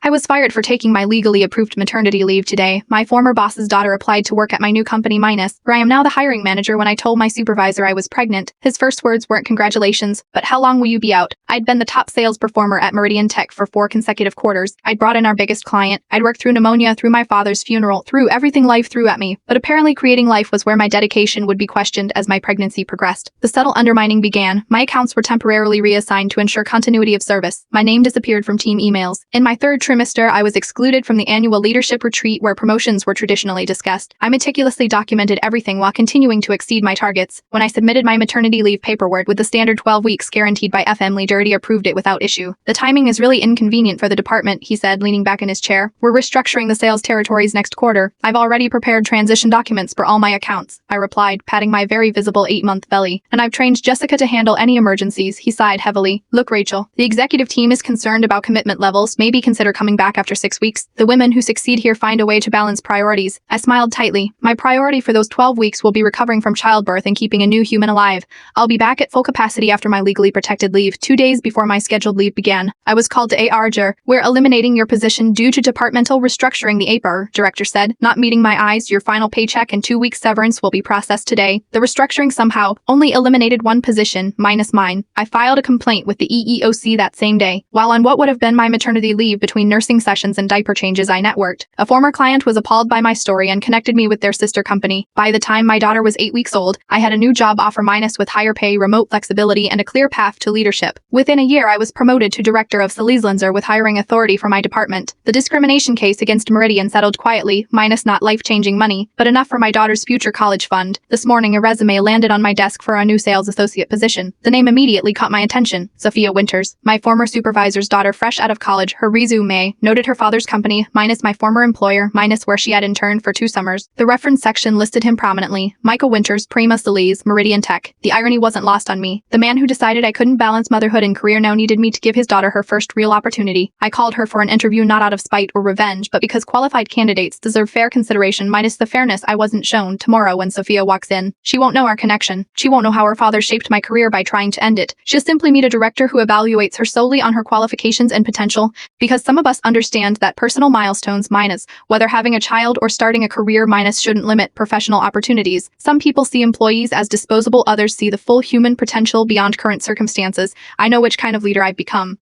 I was fired for taking my legally approved maternity leave today. My former boss's daughter applied to work at my new company where I am now the hiring manager. When I told my supervisor I was pregnant, his first words weren't congratulations, but how long will you be out? I'd been the top sales performer at Meridian Tech for 4 consecutive quarters. I'd brought in our biggest client. I'd worked through pneumonia, through my father's funeral, through everything life threw at me. But apparently creating life was where my dedication would be questioned as my pregnancy progressed. The subtle undermining began. My accounts were temporarily reassigned to ensure continuity of service. My name disappeared from team emails. In my third trimester, I was excluded from the annual leadership retreat where promotions were traditionally discussed. I meticulously documented everything while continuing to exceed my targets. When I submitted my maternity leave paperwork with the standard 12 weeks guaranteed by FM, Lee Dirty approved it without issue. The timing is really inconvenient for the department, he said, leaning back in his chair. We're restructuring the sales territories next quarter. I've already prepared transition documents for all my accounts, I replied, patting my very visible 8-month belly. And I've trained Jessica to handle any emergencies, he sighed heavily. Look, Rachel, the executive team is concerned about commitment levels. Maybe consider coming back after 6 weeks. The women who succeed here find a way to balance priorities. I smiled tightly. My priority for those 12 weeks will be recovering from childbirth and keeping a new human alive. I'll be back at full capacity after my legally protected leave. 2 days before my scheduled leave began, I was called to ARJR. We're eliminating your position due to departmental restructuring, the APR director said. Not meeting my eyes, your final paycheck and 2 weeks severance will be processed today. The restructuring somehow only eliminated one position, minus mine. I filed a complaint with the EEOC that same day. While on what would have been my maternity leave between nursing sessions and diaper changes, I networked. A former client was appalled by my story and connected me with their sister company. By the time my daughter was 8 weeks old, I had a new job offer with higher pay, remote flexibility, and a clear path to leadership. Within a year, I was promoted to director of Saleslancer with hiring authority for my department. The discrimination case against Meridian settled quietly, minus not life-changing money, but enough for my daughter's future college fund. This morning, a resume landed on my desk for a new sales associate position. The name immediately caught my attention. Sophia Winters, my former supervisor's daughter fresh out of college. Her resume noted her father's company, minus my former employer, minus where she had interned for 2 summers. The reference section listed him prominently. Michael Winters, Prima Salise, Meridian Tech. The irony wasn't lost on me. The man who decided I couldn't balance motherhood and career now needed me to give his daughter her first real opportunity. I called her for an interview not out of spite or revenge, but because qualified candidates deserve fair consideration, minus the fairness I wasn't shown. Tomorrow when Sophia walks in, she won't know our connection. She won't know how her father shaped my career by trying to end it. She'll simply meet a director who evaluates her solely on her qualifications and potential, because some of us understand that personal milestones, minus whether having a child or starting a career, minus shouldn't limit professional opportunities. Some people see employees as disposable, others see the full human potential beyond current circumstances. I know which kind of leader I've become.